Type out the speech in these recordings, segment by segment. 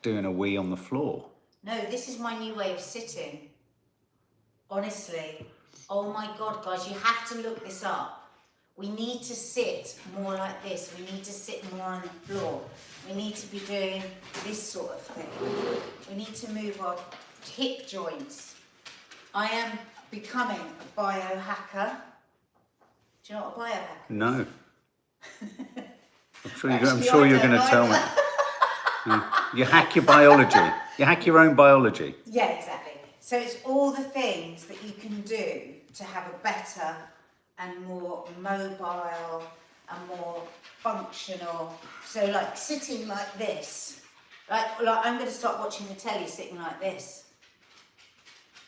doing a wee on the floor. No, this is my new way of sitting. Honestly. Oh my God, guys, you have to look this up. We need to sit more like this. We need to sit more on the floor. We need to be doing this sort of thing. We need to move our hip joints. I am becoming a biohacker. Do you know what a biohacker is? No. I'm sure you're going to tell me. You hack your biology. You hack your own biology. Yeah, exactly. So it's all the things that you can do to have a better and more mobile and more functional. So like sitting like this, like I'm going to start watching the telly sitting like this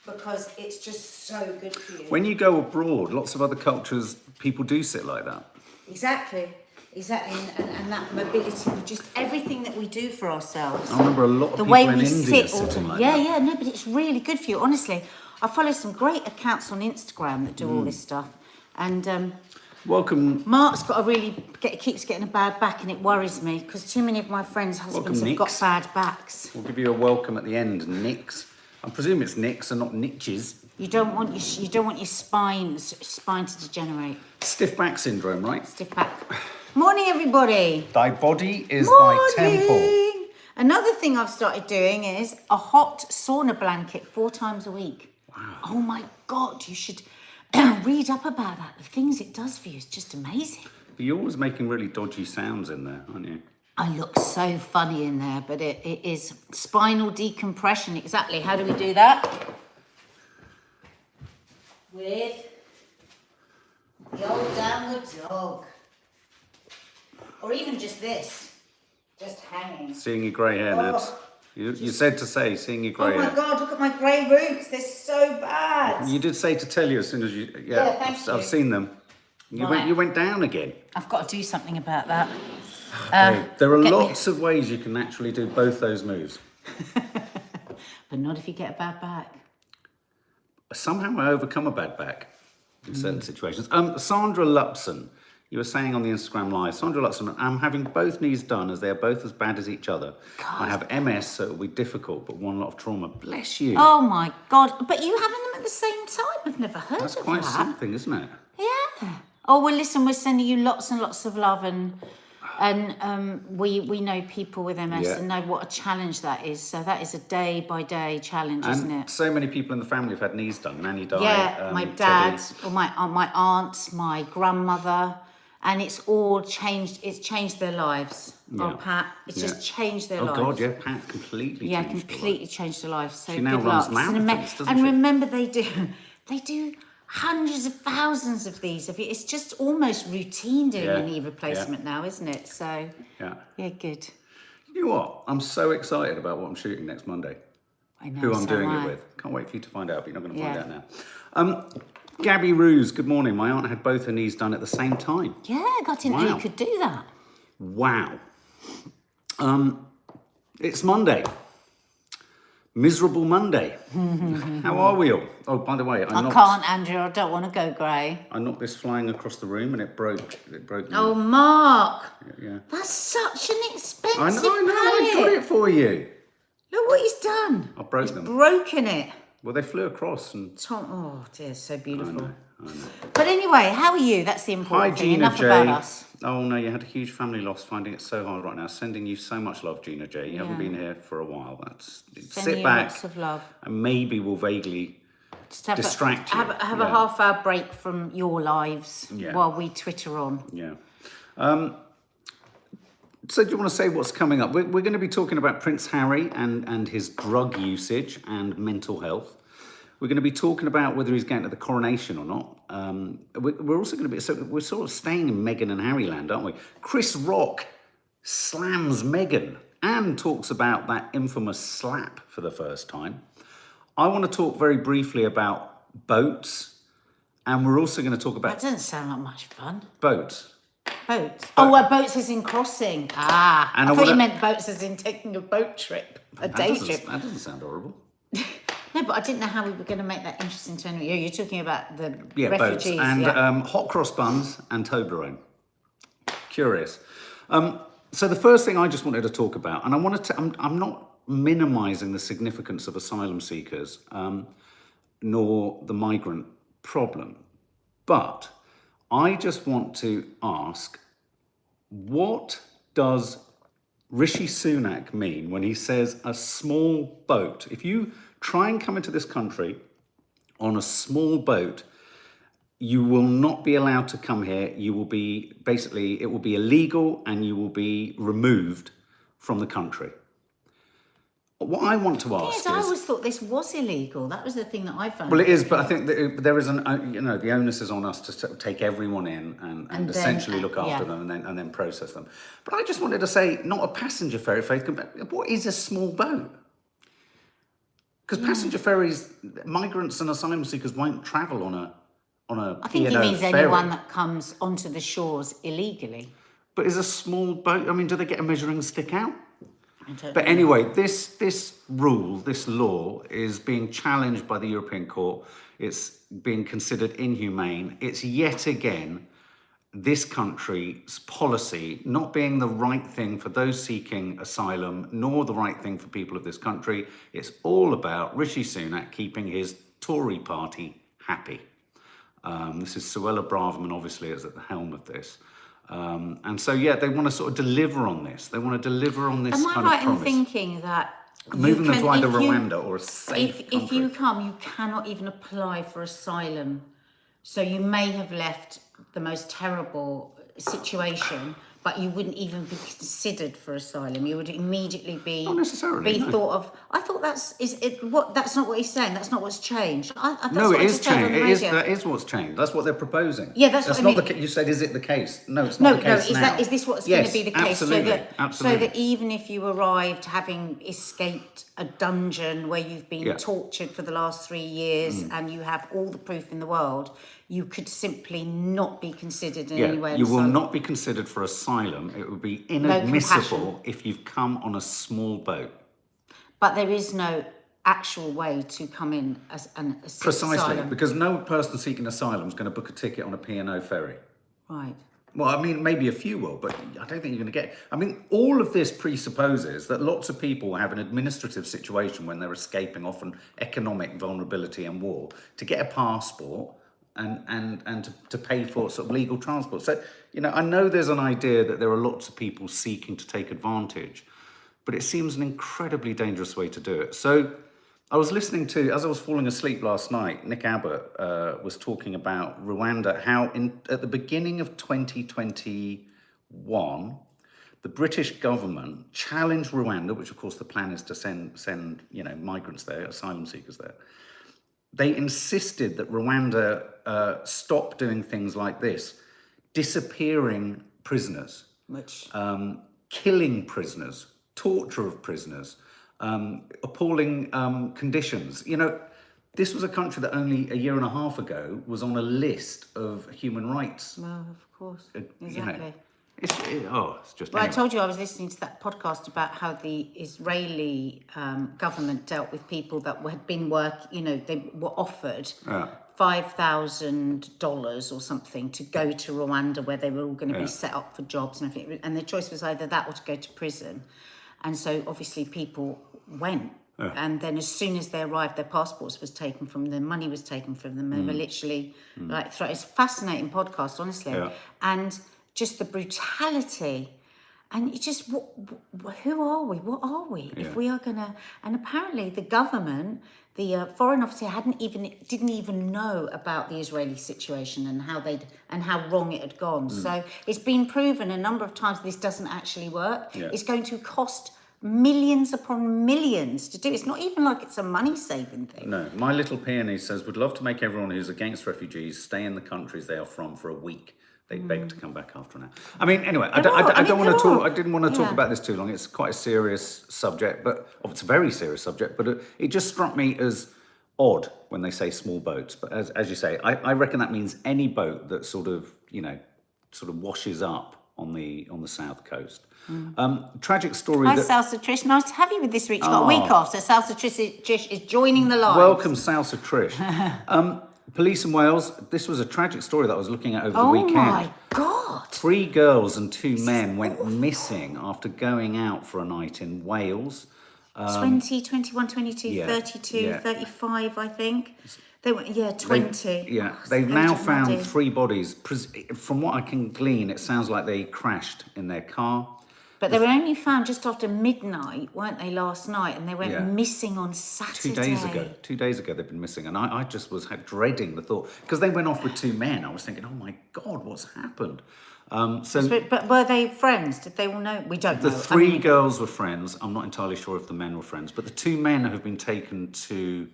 because it's just so good for you. When you go abroad, lots of other cultures, people do sit like that. Exactly. And that mobility, just everything that we do for ourselves. I remember a lot of the people way in we India sit all sitting time. like that. Yeah, no, but it's really good for you. Honestly, I follow some great accounts on Instagram that do all this stuff. And Welcome. Mark's got keeps getting a bad back, and it worries me because too many of my friends' husbands have got bad backs. We'll give you a welcome at the end, Nicks. I presume it's Nicks and not niches. You don't want your spine to degenerate. Stiff back syndrome, right? Stiff back. Morning, everybody. Thy body is Morning. thy temple. Another thing I've started doing is a hot sauna blanket 4 times a week. Wow. Oh my God, you should read up about that. The things it does for you is just amazing. But you're always making really dodgy sounds in there, aren't you? I look so funny in there, but it is spinal decompression. Exactly. How do we do that? With the old downward dog. Or even just this. Just hanging. Seeing your grey hair, Nabs. You said to say, seeing your grey hair. Oh my God, look at my grey roots. They're so bad. You did say to tell you as soon as you... Yeah, thank you. I've seen them. You went down again. I've got to do something about that. There are lots of ways you can naturally do both those moves. But not if you get a bad back. Somehow I overcome a bad back in certain situations. Sandra Lupson, you were saying on the Instagram Live, Sandra Lupson, I'm having both knees done as they are both as bad as each other. God. I have MS, so it'll be difficult, but one lot of trauma. Bless you. Oh my God. But you having them at the same time? I've never heard That's of quite that. something, isn't it? Yeah. Oh, well, listen, we're sending you lots and lots of love and we know people with MS and know what a challenge that is. So that is a day-by-day challenge, isn't it? So many people in the family have had knees done. Nanny died. Yeah, my dad, or my aunt, my grandmother, and it's all changed. It's changed their lives. Yeah. Oh, Pat, it's just changed their lives. Oh God, yeah, Pat completely. Yeah, changed completely changed their lives. So she now runs marathons, doesn't and she? remember, they do hundreds of thousands of these. It's just almost routine doing a knee replacement now, isn't it? So yeah, good. You know what? I'm so excited about what I'm shooting next Monday. I know. Who I'm doing it with. Can't wait for you to find out, but you're not going to find out now. Gabby Ruse, good morning. My aunt had both her knees done at the same time. Yeah, I didn't know you could do that. Wow. It's Monday. Miserable Monday. How are we all? Oh, by the way, I can't, Andrew. I don't want to go grey. I knocked this flying across the room and it broke. Oh, Mark. Yeah. That's such an expensive I know. I got it for you. Look what he's done. I broke them. Broken it. Well, they flew across and... Oh, dear, so beautiful. I know. But anyway, how are you? That's the important thing. Gina Enough J. about us. Oh, no, you had a huge family loss, finding it so hard right now. Sending you so much love, Gina J. You haven't been here for a while. Sit back. Lots of love. And maybe we'll vaguely distract you. Have a half-hour break from your lives while we Twitter on. Yeah. So do you want to say what's coming up? We're going to be talking about Prince Harry and his drug usage and mental health. We're going to be talking about whether he's going to the Coronation or not. We're also going to be... So we're sort of staying in Meghan and Harry land, aren't we? Chris Rock slams Meghan and talks about that infamous slap for the first time. I want to talk very briefly about boats. And we're also going to talk about... That doesn't sound like much fun. Boats. Boats? Boats as in crossing. And I thought you meant boats as in taking a boat trip, a day trip. That doesn't sound horrible. No, but I didn't know how we were going to make that interesting to anyone. You're talking about the Boats refugees. and hot cross buns and Toblerone. Curious. So the first thing I just wanted to talk about, and I wanted to, I'm not minimising the significance of asylum seekers, nor the migrant problem. But I just want to ask, what does Rishi Sunak mean when he says a small boat? If you try and come into this country on a small boat, you will not be allowed to come here. You will be, basically, it will be illegal and you will be removed from the country. What I want to ask Yes, I always thought this was illegal. That was the thing that I found. well, it is, but I think that there is the onus is on us to sort of take everyone in and then, essentially look after them and then process them. But I just wanted to say, not a passenger ferry, Faith. What is a small boat? Because passenger ferries, migrants and asylum seekers won't travel on a I think he means ferry. anyone that comes onto the shores illegally. But is a small boat? I mean, do they get a measuring stick out? But Anyway, this rule, this law, is being challenged by the European Court. It's being considered inhumane. It's yet again this country's policy not being the right thing for those seeking asylum, nor the right thing for people of this country. It's all about Rishi Sunak keeping his Tory party happy. This is Sawalha Braverman, obviously, is at the helm of this. And so, they want to sort of deliver on this. They want to deliver on this am kind I right of promise. in thinking that Moving them to either if you- Rwanda or a safe country. If you come, you cannot even apply for asylum. So you may have left the most terrible situation, but you wouldn't even be considered for asylum. You would immediately be Not necessarily, no. thought of. I thought that's not what he's saying. That's not what's changed. That's No, what it I is just heard on changed. the radio. That is what's changed. That's what they're proposing. Yeah, that's what I not mean. the. You said, is it the case? No, it's No, not the case now. Is this what's going to be the case? Absolutely, So that even if you arrived having escaped a dungeon where you've been tortured for the last 3 years and you have all the proof in the world, you could simply not be considered in any way. You will not be considered for asylum. It would be inadmissible if you've come on a small boat. But there is no actual way to come in as an Precisely, asylum. because no person seeking asylum is going to book a ticket on a P&O ferry. Right. Well, I mean, maybe a few will, but I don't think you're going to get... I mean, all of this presupposes that lots of people have an administrative situation when they're escaping often economic vulnerability and war to get a passport and to pay for sort of legal transport. So, I know there's an idea that there are lots of people seeking to take advantage, but it seems an incredibly dangerous way to do it. So I was listening to, as I was falling asleep last night, Nick Abbott was talking about Rwanda, how at the beginning of 2021, the British government challenged Rwanda, which of course the plan is to send migrants there, asylum seekers there. They insisted that Rwanda stop doing things like this, disappearing prisoners, killing prisoners, torture of prisoners, appalling conditions. This was a country that only a year and a half ago was on a list of human rights. Well, of course, exactly. It's just... Well, anyway. I told you I was listening to that podcast about how the Israeli government dealt with people that had been they were offered $5,000 or something to go to Rwanda, where they were all going to be set up for jobs and everything. And the choice was either that or to go to prison. And so obviously people went. And then as soon as they arrived, their passports was taken from them, money was taken from them. They were literally it's a fascinating podcast, honestly. Yeah. And just the brutality, and it's just who are we? What are we? Yeah. If we are gonna, and apparently the government, the foreign officer didn't even know about the Israeli situation and how wrong it had gone. So it's been proven a number of times this doesn't actually work. Yeah. It's going to cost millions upon millions to do. It's not even like it's a money-saving thing. No, My Little Peony says, would love to make everyone who's against refugees stay in the countries they are from for a week. They beg to come back after an hour. I mean, anyway, I didn't want to talk about this too long. It's quite a serious subject, it's a very serious subject, but it just struck me as odd when they say small boats. But as you say, I reckon that means any boat that sort of washes up on the south coast. Tragic story. Hi, Salsa Trish. Nice to have you with this week. You've got a week off, so Salsa Trish is joining the line. Welcome, Salsa Trish. Police in Wales, this was a tragic story that I was looking at over the weekend. Oh my God. 3 girls and 2 men went missing after going out for a night in Wales. 20, 21, 22, yeah, 32, yeah. 35, I think. They were, 20. They've now Agent found Maddie. 3 bodies. From what I can glean, it sounds like they crashed in their car. But they were only found just after midnight, weren't they, last night? And they went Yeah. missing on Saturday. 2 days ago. 2 days ago they've been missing. And I just was dreading the thought. Because they went off with 2 men. I was thinking, oh my God, what's happened? But were they friends? Did they all know? We don't know. The 3 girls were friends. I'm not entirely sure if the men were friends. But the 2 men have been taken to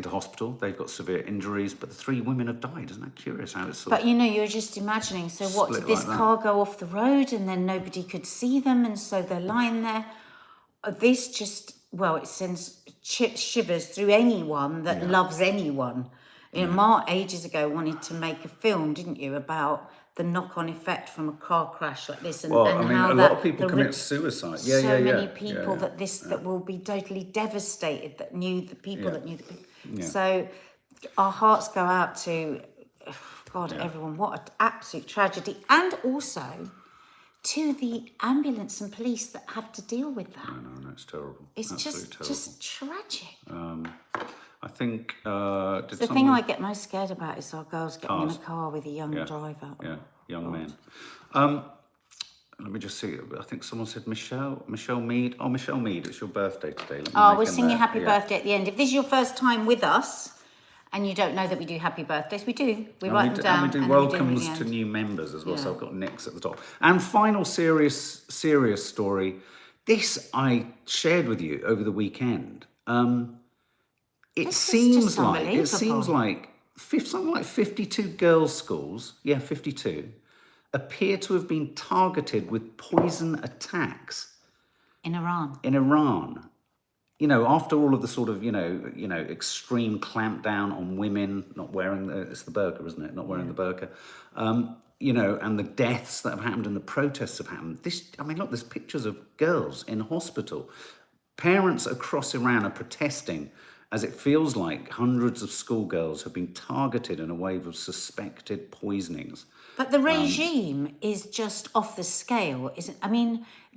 hospital. They've got severe injuries, but the 3 women have died. Isn't that curious how it's sort But you're just imagining. So what, did this car go off the road and then nobody could see them and so they're lying there? This just, it sends shivers through anyone that loves anyone. Mark ages ago wanted to make a film, didn't you, about the knock-on effect from a car crash like this, and, how a lot of people commit suicide. Many people that will be totally devastated that knew the people that knew the people. Yeah. So our hearts go out to everyone. What an absolute tragedy, and also to the ambulance and police that have to deal with that. No, it's terrible. It's absolutely just tragic. I think The thing I get most scared about is our girls getting in a car with a young driver. Yeah, young men. Let me just see. I think someone said Michelle Mead. Oh, Michelle Mead, it's your birthday today. We'll sing you happy birthday at the end. If this is your first time with us and you don't know that we do happy birthdays, we do. We write them down. And we do welcomes to new members as well. So I've got Nick's at the top. And final serious story. This I shared with you over the weekend. It seems like something like 52 girls' schools, 52, appear to have been targeted with poison attacks in Iran. After all of the sort of extreme clampdown on women not wearing it's the burqa, isn't it? Not wearing the burqa. And the deaths that have happened and the protests have happened. Look, there's pictures of girls in hospital. Parents across Iran are protesting as it feels like hundreds of schoolgirls have been targeted in a wave of suspected poisonings. But the regime is just off the scale, isn't?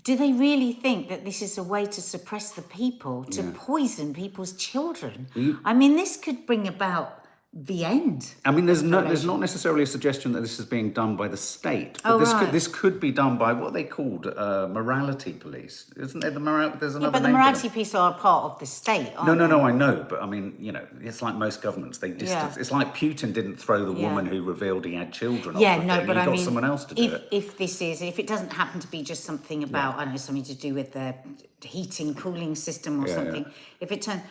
Do they really think that this is a way to suppress the people, to poison people's children? This could bring about the end. There's not necessarily a suggestion that this is being done by the state, but this could be done by what they called morality police, isn't there? There's another. But the morality police are a part of the state. Aren't they? I know, but it's like most governments. They distance. It's like Putin didn't throw the woman who revealed he had children. He got someone else to do it. If it doesn't happen to be just something about something to do with the heating, cooling system or something. If it turns.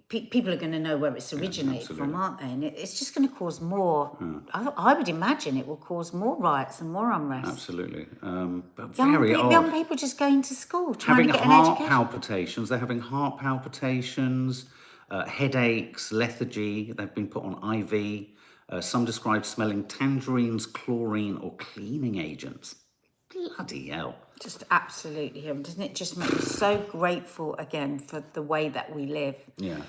People are going to know where it's originated from, aren't they? And it's just going to cause more. I would imagine it will cause more riots and more unrest. Absolutely. But young people just going to school, trying to get an education. Palpitations. They're having heart palpitations, headaches, lethargy. They've been put on IV. Some described smelling tangerines, chlorine, or cleaning agents. Bloody hell. Just absolutely him. Doesn't it just make you so grateful again for the way that we live? Yeah.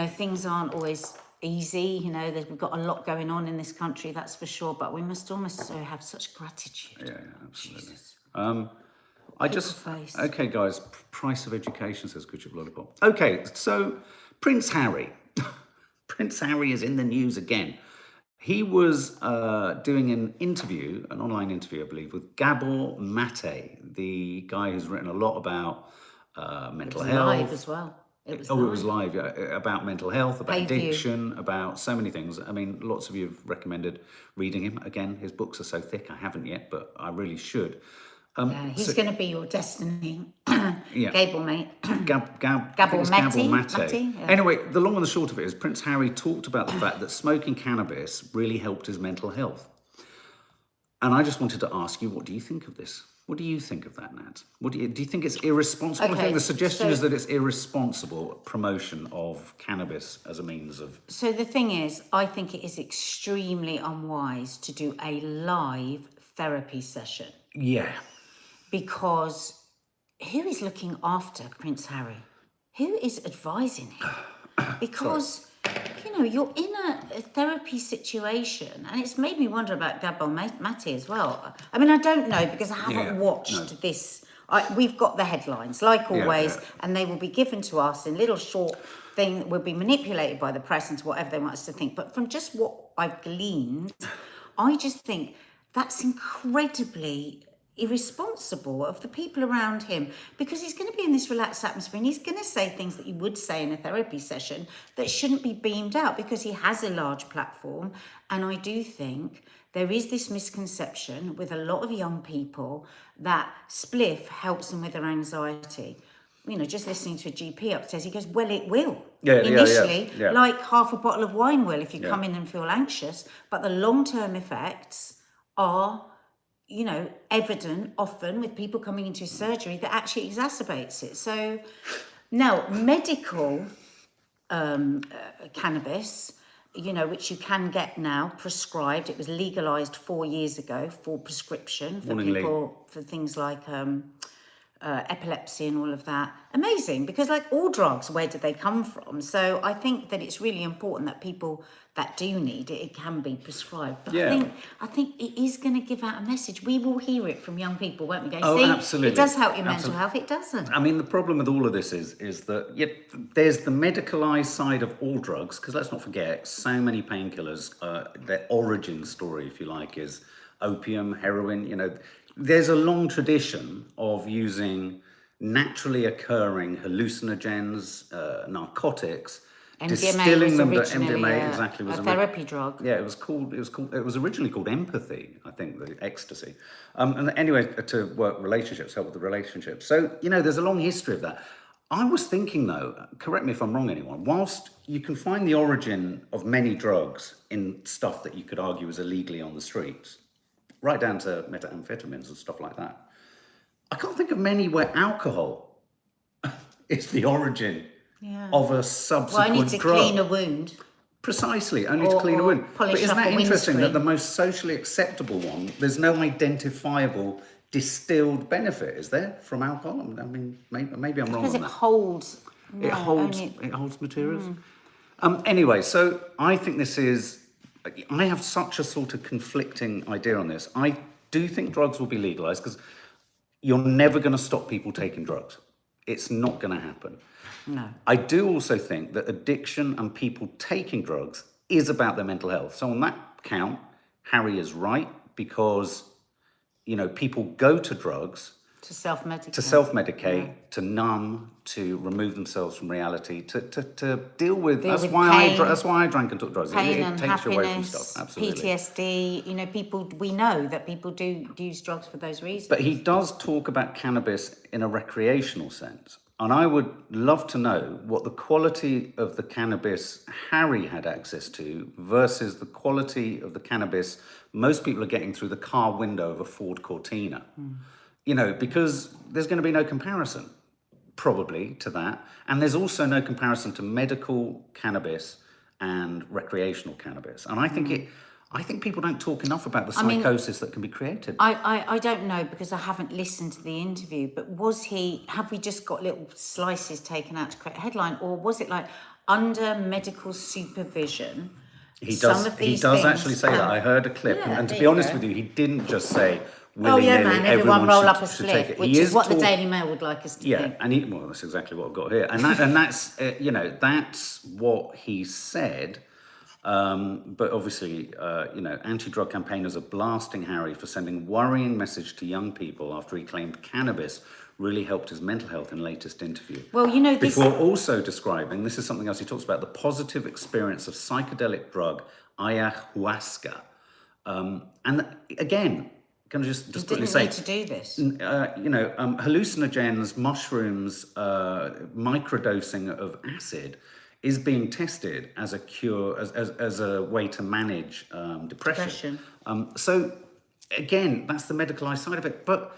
Things aren't always easy. We've got a lot going on in this country, that's for sure. But we must almost have such gratitude. Yeah, absolutely. Okay, guys. Price of education, says Good Ship Lollipop. Okay, so Prince Harry. Prince Harry is in the news again. He was doing an online interview, I believe, with Gabor Mate, the guy who's written a lot about mental health. Live as well. It was live, about mental health, about addiction, about so many things. Lots of you have recommended reading him. Again, his books are so thick, I haven't yet, but I really should. He's going to be your destiny. Gable, mate. Gabor Mate. Yeah. Anyway, the long and the short of it is Prince Harry talked about the fact that smoking cannabis really helped his mental health. And I just wanted to ask you, what do you think of this? What do you think of that, Nat? Do you think it's irresponsible? I think the suggestion is that it's irresponsible promotion of cannabis as a means of... So the thing is, I think it is extremely unwise to do a live therapy session. Yeah. Because who is looking after Prince Harry? Who is advising him? Because, you're in a therapy situation, and it's made me wonder about Gabor Mate as well. I don't know, because I haven't watched this. we've got the headlines, like always, yeah. and they will be given to us in little short thing that will be manipulated by the press into whatever they want us to think. But from just what I've gleaned, I just think that's incredibly irresponsible of the people around him, because he's going to be in this relaxed atmosphere and he's going to say things that you would say in a therapy session that shouldn't be beamed out, because he has a large platform. And I do think there is this misconception with a lot of young people that spliff helps them with their anxiety. You know, just listening to a GP upstairs, he goes, well, it will. Initially, like half a bottle of wine will if you come in and feel anxious. But the long-term effects are, you know, evident often with people coming into surgery that actually exacerbates it. So now, medical cannabis, you know, which you can get now prescribed. It was legalized 4 years ago for prescription for people for things like epilepsy and all of that. Amazing, because like all drugs, where do they come from? So I think that it's really important that people that do need it, it can be prescribed. But I think it is going to give out a message. We will hear it from young people, won't we? Go, oh, see, absolutely. it does help your mental health. It doesn't. I mean, the problem with all of this is that there's the medicalized side of all drugs, because let's not forget, so many painkillers, their origin story, if you like, is opium, heroin. You know, there's a long tradition of using naturally occurring hallucinogens, narcotics, distilling them. MDMA exactly was a therapy drug. Yeah, it was originally called empathy, I think, the ecstasy. And anyway, to work relationships, help with the relationships. So, you know, there's a long history of that. I was thinking, though, correct me if I'm wrong, anyone, whilst you can find the origin of many drugs in stuff that you could argue is illegally on the streets, right down to methamphetamines and stuff like that, I can't think of many where alcohol is the origin of a subsequent only to drug. clean a wound. Precisely, only to clean a wound. But isn't that interesting that the most socially acceptable one, there's no identifiable distilled benefit, is there, from alcohol? I mean, maybe I'm wrong on that. Because it holds. It holds materials. Anyway, so I think I have such a sort of conflicting idea on this. I do think drugs will be legalized, because you're never going to stop people taking drugs. It's not going to happen. No. I do also think that addiction and people taking drugs is about their mental health. So on that count, Harry is right, because, you know, people go to drugs to self-medicate, to numb, to remove themselves from reality, to deal with. That's with why pain, that's why I drank and took drugs. Pain It and takes you away from happiness, stuff. Absolutely. PTSD. You know, we know that people do use drugs for those reasons. But he does talk about cannabis in a recreational sense. And I would love to know what the quality of the cannabis Harry had access to versus the quality of the cannabis most people are getting through the car window of a Ford Cortina. You know, because there's going to be no comparison, probably, to that. And there's also no comparison to medical cannabis and recreational cannabis. And I think people don't talk enough about the psychosis that can be created. I don't know, because I haven't listened to the interview, but have we just got little slices taken out to create a headline, or was it like under medical supervision? He does actually say that. I heard a clip, and to be honest with you, he didn't just say, willy-nilly, everyone roll up a take split, it. which is what the Daily Mail would like us to think. And that's exactly what I've got here. And that's, that's what he said. But obviously, anti-drug campaigners are blasting Harry for sending worrying message to young people after he claimed cannabis really helped his mental health in latest interview. Well, you know, before also describing, this is something else he talks about, the positive experience of psychedelic drug ayahuasca. And again, can I just quickly say, need to do this. Hallucinogens, mushrooms, microdosing of acid is being tested as a cure, as a way to manage depression. So again, that's the medicalized side of it. But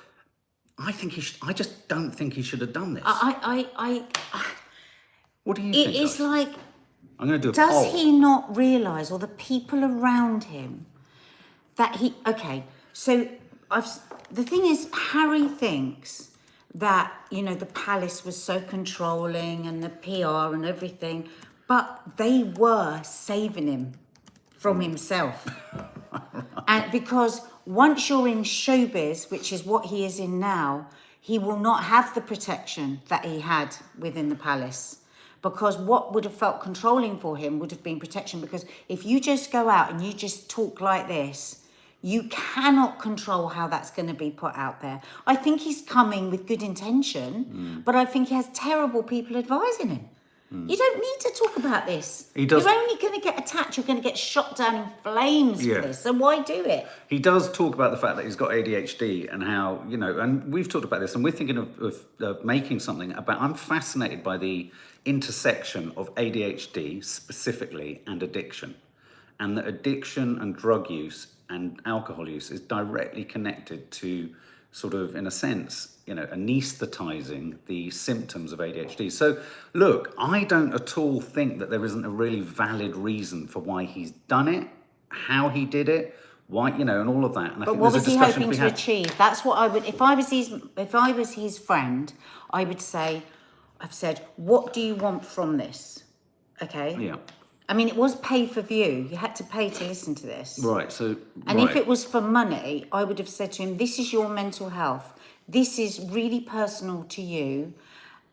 I think I just don't think he should have done this. What do you think? It is like, I'm going to do a poll. Does he not realise, or the people around him, that the thing is, Harry thinks that, the palace was so controlling and the PR and everything, but they were saving him from himself. And because once you're in showbiz, which is what he is in now, he will not have the protection that he had within the palace. Because what would have felt controlling for him would have been protection. Because if you just go out and you just talk like this, you cannot control how that's going to be put out there. I think he's coming with good intention, but I think he has terrible people advising him. You don't need to talk about this. He does. You're only going to get attacked. You're going to get shot down in flames for this. So why do it? He does talk about the fact that he's got ADHD and how, you know, and we've talked about this, and we're thinking of making something about, I'm fascinated by the intersection of ADHD specifically and addiction. And that addiction and drug use and alcohol use is directly connected to sort of, in a sense, you know, anaesthetizing the symptoms of ADHD. So, look, I don't at all think that there isn't a really valid reason for why he's done it, how he did it, why, you know, and all of that. And I But think what there's was a he discussion hoping be to had. achieve? That's what I would, if I was his friend, I would say, I've said, what do you want from this? Okay. Yeah. I mean, it was pay for view. You had to pay to listen to this. Right. So, And if it was for money, I would have said to him, this is your mental health. This is really personal to you.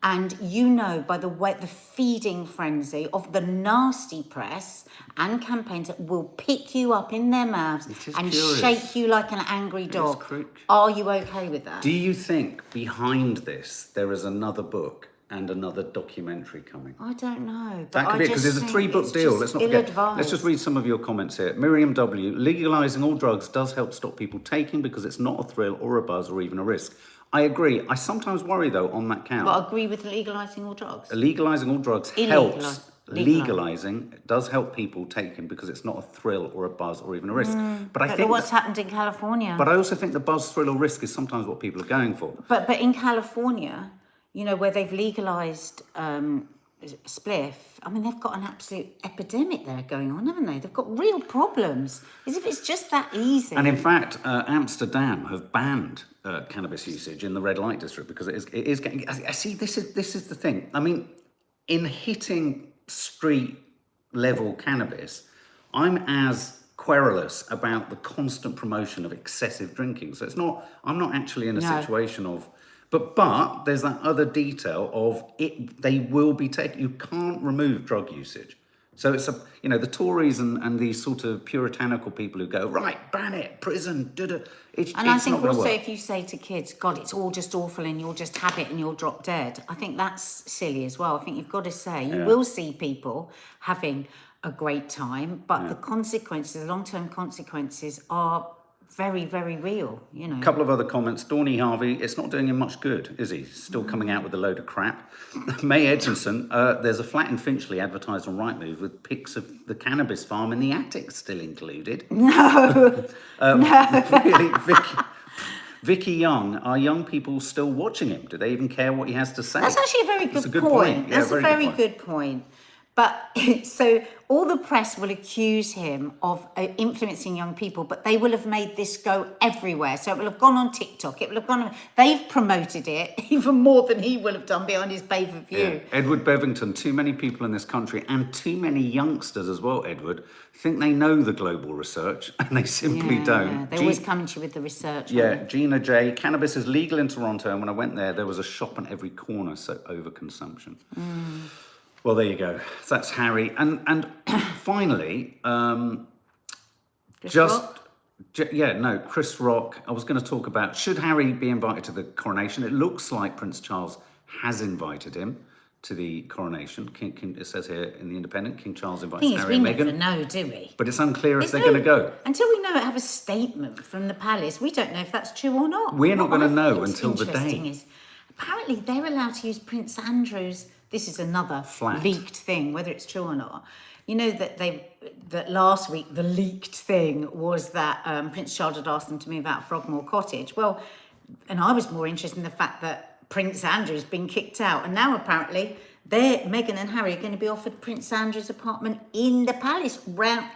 And you know, by the way, the feeding frenzy of the nasty press and campaigns that will pick you up in their mouths and curious. shake you like an angry dog. cru- Are you okay with that? do you think behind this there is another book and another documentary coming? I don't know. But That could I be it, because just there's a think 3-book it's deal. just Let's not forget. ill-advised. Let's just read some of your comments here. Miriam W. Legalising all drugs does help stop people taking because it's not a thrill or a buzz or even a risk. I agree. I sometimes worry, though, on that count. But I agree with legalising all drugs. Legalising all drugs helps. Legalising does help people taking because it's not a thrill or a buzz or even a risk. But I But think what's happened in California? But I also think the buzz, thrill or risk is sometimes what people are going for. But in California, you know, where they've legalised spliff, I mean, they've got an absolute epidemic there going on, haven't they? They've got real problems. As if it's just that easy. And in fact, Amsterdam have banned cannabis usage in the red light district because it is getting. I see. This is the thing. I mean, in hitting street level cannabis, I'm as querulous about the constant promotion of excessive drinking. So it's not. I'm not actually in a situation of. But there's that other detail of it. They will be taken. You can't remove drug usage. So it's the Tories and these sort of puritanical people who go, right, ban it, prison, it's And I think not gonna also work. if you say to kids, God, it's all just awful and you'll just have it and you'll drop dead, I think that's silly as well. I think you've got to say, you will see people having a great time, but the consequences, the long-term consequences are very, very real, you know. A couple of other comments. Dawny Harvey, it's not doing him much good, is he? Still coming out with a load of crap. May Edmondson, there's a flat in Finchley advertised on Rightmove with pics of the cannabis farm in the attic still included. No. Really, Vicky Young, are young people still watching him? Do they even care what he has to say? That's actually a very That's good a good point. Yeah, That's a very point. good point. But so all the press will accuse him of influencing young people, but they will have made this go everywhere. So it will have gone on TikTok. It will have gone. They've promoted it even more than he will have done behind his pay-per-view. Yeah. Edward Bevington, too many people in this country and too many youngsters as well, Edward, think they know the global research and they simply don't. Yeah. They always come to you with the research. Yeah, Gina J. Cannabis is legal in Toronto, and when I went there was a shop on every corner, so overconsumption. Well, there you go. So that's Harry. And finally, Chris Rock? Chris Rock. I was going to talk about, should Harry be invited to the coronation? It looks like Prince Charles has invited him to the coronation. It says here in The Independent, King Charles invites The thing is, Harry we and never Meghan. know, do we? But it's unclear if There's they're going to go. Until we know it, have a statement from the palace, we don't know if that's true or not. We're not What gonna I know think's until the day. interesting is, apparently they're allowed to use Prince Andrew's. This is another Flat. leaked thing, whether it's true or not. You know that last week the leaked thing was that Prince Charles had asked them to move out of Frogmore Cottage. Well, and I was more interested in the fact that Prince Andrew's been kicked out, and now apparently Meghan and Harry are going to be offered Prince Andrew's apartment in the palace,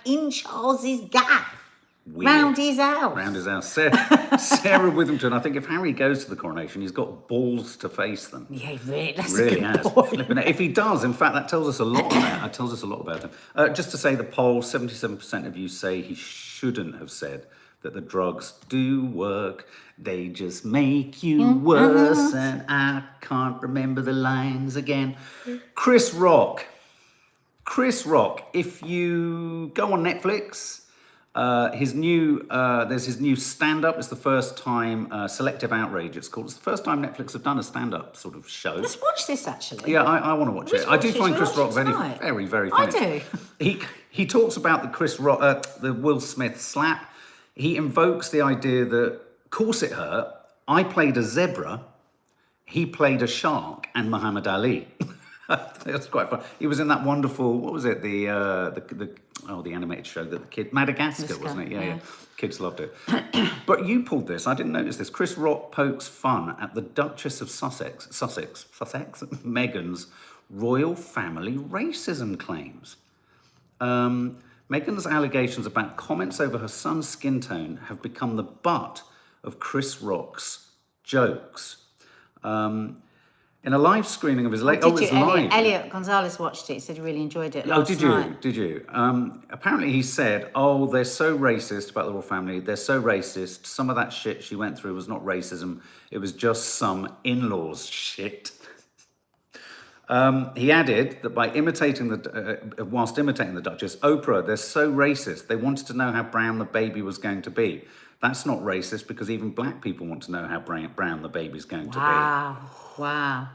in Charles's gaff. Weird. Round his house. Round his house. Sarah Withington, I think if Harry goes to the coronation, he's got balls to face them. Yeah, really. That's Really a good has. point. Flipping it. If he does, in fact, that tells us a lot about him. Just to say the poll, 77% of you say he shouldn't have said that the drugs do work. They just make you worse, and I can't remember the lines again. Chris Rock. If you go on Netflix, there's his new stand-up. It's the first time, Selective Outrage it's called. It's the first time Netflix have done a stand-up sort of show. Let's watch this, actually. Yeah, I want to watch it. I do find Chris Rock very, very funny. I do. He talks about the Chris Rock, the Will Smith slap. He invokes the idea that, of course it hurt. I played a zebra, he played a shark, and Muhammad Ali. That's quite fun. He was in that wonderful, what was it? The animated show that the kid, Madagascar, wasn't it? Yeah. Kids loved it. But you pulled this. I didn't notice this. Chris Rock pokes fun at the Duchess of Sussex, Meghan's royal family racism claims. Meghan's allegations about comments over her son's skin tone have become the butt of Chris Rock's jokes. In a live screening of his live. Elliot Gonzalez watched it. He said he really enjoyed it. Oh, did you? Did you? Apparently he said, "Oh, they're so racist about the royal family. They're so racist. Some of that shit she went through was not racism. It was just some in-laws shit." He added that whilst imitating the Duchess, Oprah, they're so racist. They wanted to know how brown the baby was going to be. That's not racist because even black people want to know how brown the baby's going to be. Wow.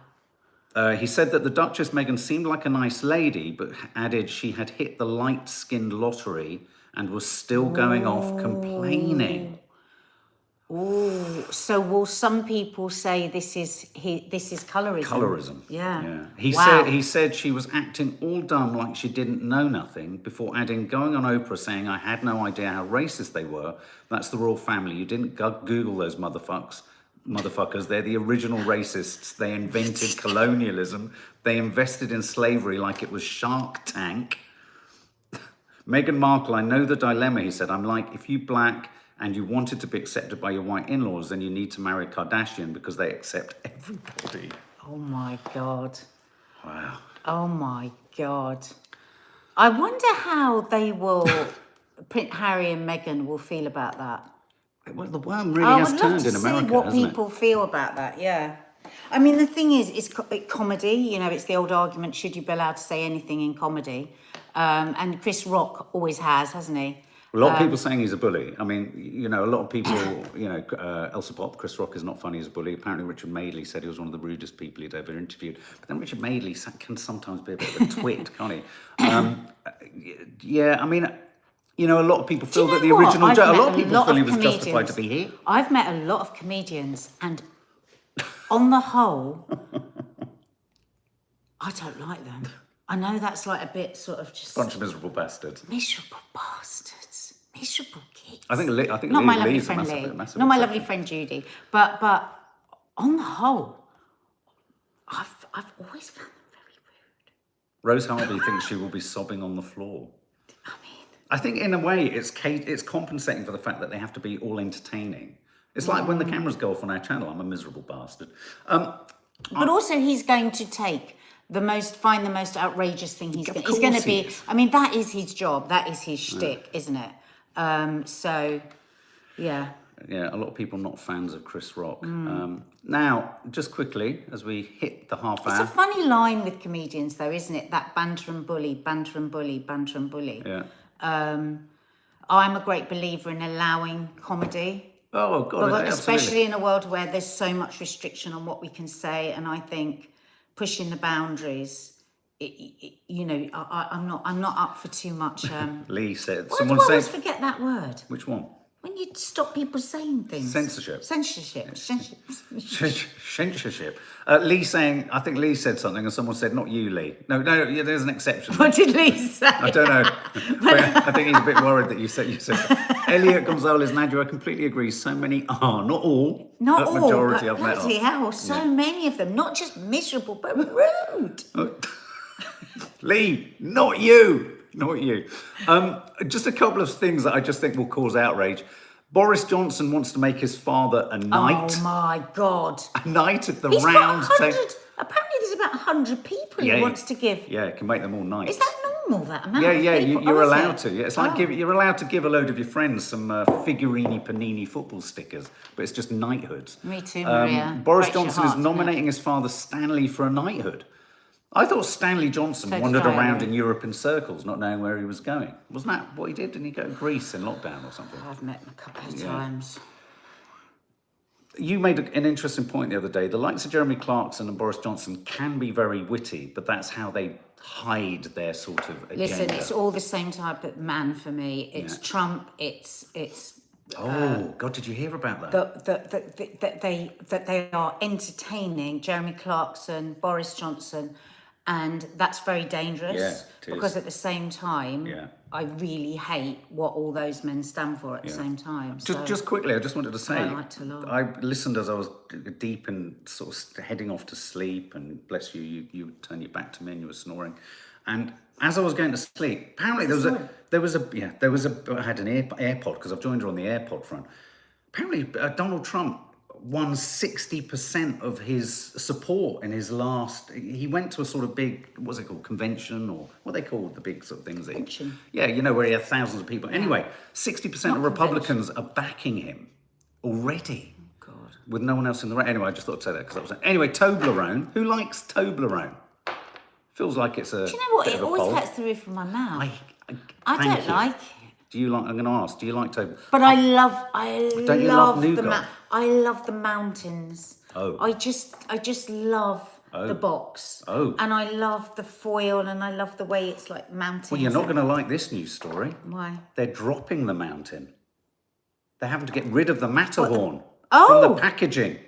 He said that the Duchess Meghan seemed like a nice lady, but added she had hit the light-skinned lottery and was still going off complaining. Oh, so will some people say this is colorism? Colorism. Yeah. He said she was acting all dumb like she didn't know nothing before adding, going on Oprah saying, "I had no idea how racist they were. That's the royal family. You didn't Google those motherfuckers. They're the original racists. They invented colonialism. They invested in slavery like it was Shark Tank." Meghan Markle, I know the dilemma, he said. I'm like, if you black and you wanted to be accepted by your white in-laws, then you need to marry a Kardashian because they accept everybody. Oh my God. Wow. Oh my God. I wonder how Prince Harry and Meghan will feel about that. Well, the worm really has turned in America, hasn't it? I would love to see what people feel about that, yeah. I mean, the thing is, it's comedy, you know, it's the old argument, should you be allowed to say anything in comedy? And Chris Rock always has, hasn't he? A lot of people saying he's a bully. I mean, you know, a lot of people, you know, Elsa Pop, Chris Rock is not funny as a bully. Apparently Richard Madeley said he was one of the rudest people he'd ever interviewed. But then Richard Madeley can sometimes be a bit of a twit, can't he? Yeah, I mean, you know, a lot of people feel that the original joke, a lot of people feel he was justified to be here. I've met a lot of comedians and on the whole, I don't like them. I know that's like a bit sort of just... Bunch of miserable bastards. Miserable bastards. Miserable kids. I think not my lovely Lee's friend a Lee. massive Not my exception. lovely friend Judy. But on the whole, I've always found them very rude. Rose Harvey thinks she will be sobbing on the floor. I mean... I think in a way it's compensating for the fact that they have to be all entertaining. It's like when the cameras go off on our channel, I'm a miserable bastard. But also he's going to take... find the most outrageous thing he's going to be. I mean, that is his job. That is his shtick, isn't it? So, yeah. Yeah, a lot of people not fans of Chris Rock. Now, just quickly, as we hit the half hour. It's a funny line with comedians, though, isn't it? That banter and bully, banter and bully, banter and bully. Yeah. I'm a great believer in allowing comedy. Oh, God, But especially absolutely. in a world where there's so much restriction on what we can say, and I think... pushing the boundaries, you know, I'm not up for too much. Lee said. Why Someone do I said. always forget that word? Which one? When you stop people saying things. Censorship. Censorship. Censorship. Lee saying. I think Lee said something, and someone said, "Not you, Lee." No. Yeah, there's an exception. What did Lee say? I don't know. But I think he's a bit worried that you said. Elliot Gonzalez Nadia, I completely agree. So many are, not all. Not but all, majority but I've met bloody are. hell, so many of them. Not just miserable, but rude. Lee, not you. Not you. Just a couple of things that I just think will cause outrage. Boris Johnson wants to make his father a knight. Oh my God. A knight at the He's round got 100, table. apparently there's about 100 people he wants to give. Yeah, it can make them all knights. Is that normal? normal, that amount Yeah, of yeah, people. you're Oh, is allowed it? to. Yeah, it's like you're allowed to give a load of your friends some figurini panini football stickers, but it's just knighthoods. Me too, Maria. Boris Breaks your Johnson is heart, doesn't it? nominating his father Stanley for a knighthood. I thought Stanley Johnson So wandered did I, around yeah. in Europe in circles, not knowing where he was going. Wasn't that what he did? Didn't he go to Greece in lockdown or something? I've met him a couple of times. You made an interesting point the other day. The likes of Jeremy Clarkson and Boris Johnson can be very witty, but that's how they hide their sort of agenda. Listen, it's all the same type of man for me. It's Trump. It's Oh, God, did you hear about that? that they are entertaining Jeremy Clarkson, Boris Johnson, and that's very dangerous. Yeah, it is. Because at the same time, Yeah. I really hate what all those men stand for at the same time. Just quickly, I just wanted to say, I like to laugh. I listened as I was deep in sort of heading off to sleep, and bless you, you turned your back to me and you were snoring. And as I was going to sleep, apparently I had an AirPod because I've joined her on the AirPod front. Apparently Donald Trump won 60% of his support in his last, he went to a sort of big, what's it called, convention, or what they call the big sort of things. Convention. Yeah, you know, where he had thousands of people. Anyway, 60% of Republicans are backing him already. God. With no one else in the race. Anyway, I just thought I'd say that because that was... Anyway, Toblerone. Who likes Toblerone? Feels like it's a... Do you know what? bit It of a always poll. hurts the roof of my mouth. I I don't like it. Do you like... I'm going to ask. Do you like Toblerone? But I love Don't you love the nougat? I love the mountains. Oh. I just love the box. Oh. And I love the foil, and I love the way it's like mountains. Well, you're not going to like this news story. Why? They're dropping the mountain. They're having to get rid of the Matterhorn Oh. from the packaging.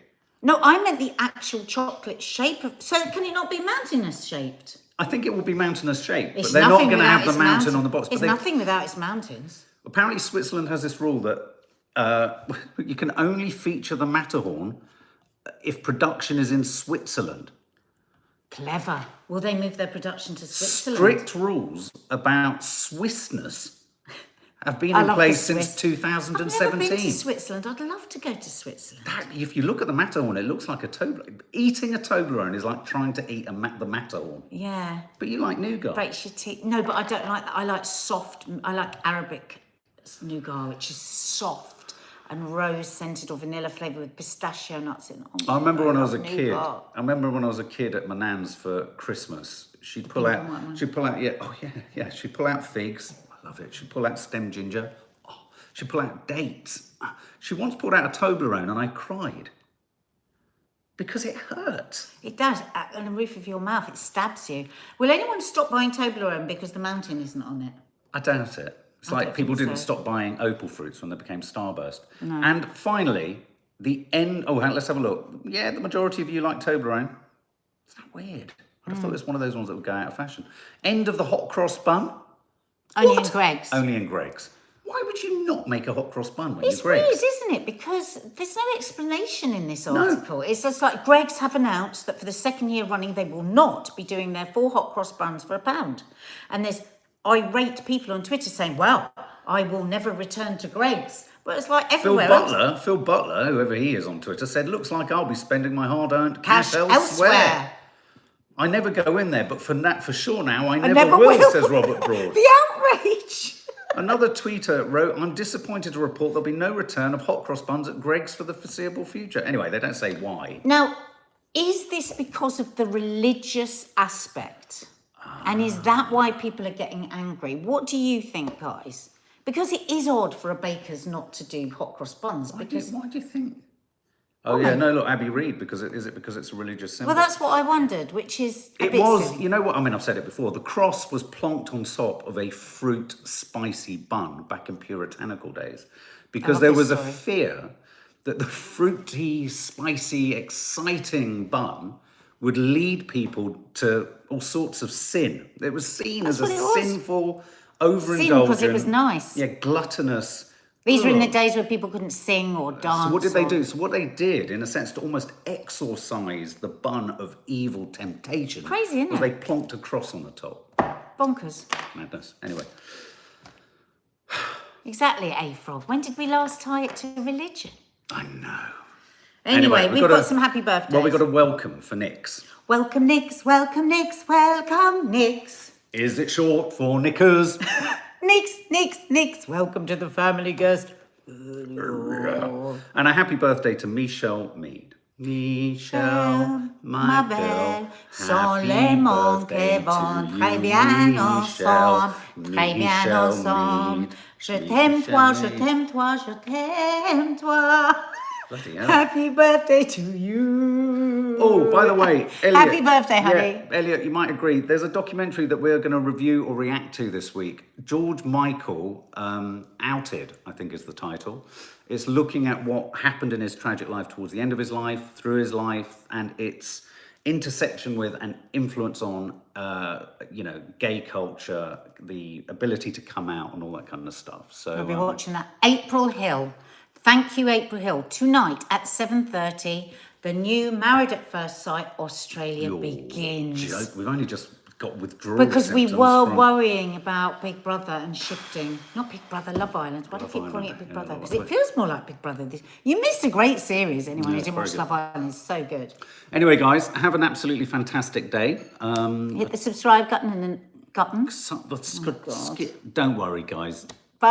No, I meant the actual chocolate shape of. So can it not be mountainous shaped? I think it will be mountainous shaped, It's but they're not nothing going to without have the its mountain on the box. It's But nothing without its mountains. apparently Switzerland has this rule that you can only feature the Matterhorn if production is in Switzerland. Clever. Will they move their production to Switzerland? Strict rules about Swissness have been I in love place the since Swiss. I've never 2017. been to Switzerland. I'd love to go to Switzerland. If you look at the Matterhorn, it looks like a Toblerone. Eating a Toblerone is like trying to eat the Matterhorn. Yeah. But you like nougat. Breaks your teeth. No, but I don't like that. I like soft. I like Arabic nougat, which is soft and rose scented or vanilla flavour with pistachio nuts in. Oh, I remember when I was a love kid. nougat. I remember when I was a kid at my nan's for Christmas. She'd pull out. She'd pull out. Yeah. Oh yeah. She'd pull out figs. I love it. She'd pull out stem ginger. Oh, she'd pull out dates. She once pulled out a Toblerone and I cried because it hurt. It does. On the roof of your mouth, it stabs you. Will anyone stop buying Toblerone because the mountain isn't on it? I doubt it. It's I like don't people think didn't so. stop buying opal fruits when they became Starburst. No. And finally, the end. Oh, let's have a look. Yeah, the majority of you like Toblerone. Is that weird? I'd have thought it was one of those ones that would go out of fashion. End of the hot cross bun. Only What? in Greggs. Only in Greggs. Why would you not make a hot cross bun when It's you're Greggs? weird, isn't it? Because there's no explanation in this article. It's just like Greggs have announced that for the second year running, they will not be doing their 4 hot cross buns for £1. And there's irate people on Twitter saying, well, I will never return to Greggs. But it's like everywhere else. Phil Butler, whoever he is on Twitter, said, looks like I'll be spending my hard-earned Cash elsewhere. I never go in there, but for sure now, I never will, says Robert Broad. The outrage! Another tweeter wrote, I'm disappointed to report there'll be no return of hot cross buns at Greggs for the foreseeable future. Anyway, they don't say why. Now, is this because of the religious aspect? And is that why people are getting angry? What do you think, guys? Because it is odd for a baker's not to do hot cross buns. Why do you think? Oh, Yeah, no, look, Abby Reed, because it's a religious symbol? Well, that's what I wondered, which is a It bit was, silly. you know what, I mean, I've said it before, the cross was plonked on top of a fruit spicy bun back in puritanical days because love there this was a story. fear that the fruity, spicy, exciting bun would lead people to all sorts of sin. It was seen as a what it was. sinful, overindulgent... because it was nice. Yeah, gluttonous... These were in the Ugh. days where people couldn't sing or dance. So what did they or- do? So what they did, in a sense, to almost exorcise the bun of evil temptation, Crazy, isn't was it? they plonked a cross on the top. Bonkers. Madness. Anyway, Exactly, A-Frog. When did we last tie it to religion? I know. Anyway, we've got got some happy birthdays. Well, we got a welcome for Nix. Welcome, Nix. Welcome, Nix. Welcome, Nix. Is it short for knickers? Nix. Welcome to the family guest. And a happy birthday to Michelle Mead. Michelle, my girl, Sans happy les mots birthday qui vont to très you, bien Michelle. ensemble, très bien Michelle ensemble. Mead. Je t'aime toi, je Mead. t'aime toi, je t'aime toi. Bloody hell. Happy birthday to you. Oh, by the way, Elliot. Happy birthday, honey. Yeah, Elliot, you might agree. There's a documentary that we're going to review or react to this week. George Michael, Outed, I think is the title. It's looking at what happened in his tragic life towards the end of his life, through his life, and its intersection with and influence on, gay culture, the ability to come out and all that kind of stuff. So We'll be watching that. April Hill. Thank you, April Hill. Tonight at 7:30, the new Married at First Sight Australia begins. We've only just got withdrawal Because we symptoms were from- worrying about Big Brother and shifting. Not Big Brother, Love Island. Why do you keep calling it Big Brother? Because it feels more like Big Brother. You missed a great series, anyone who it's didn't very watch good. Love Island. It's so good. Anyway, guys, have an absolutely fantastic day. Hit the subscribe button and then... Don't worry, guys.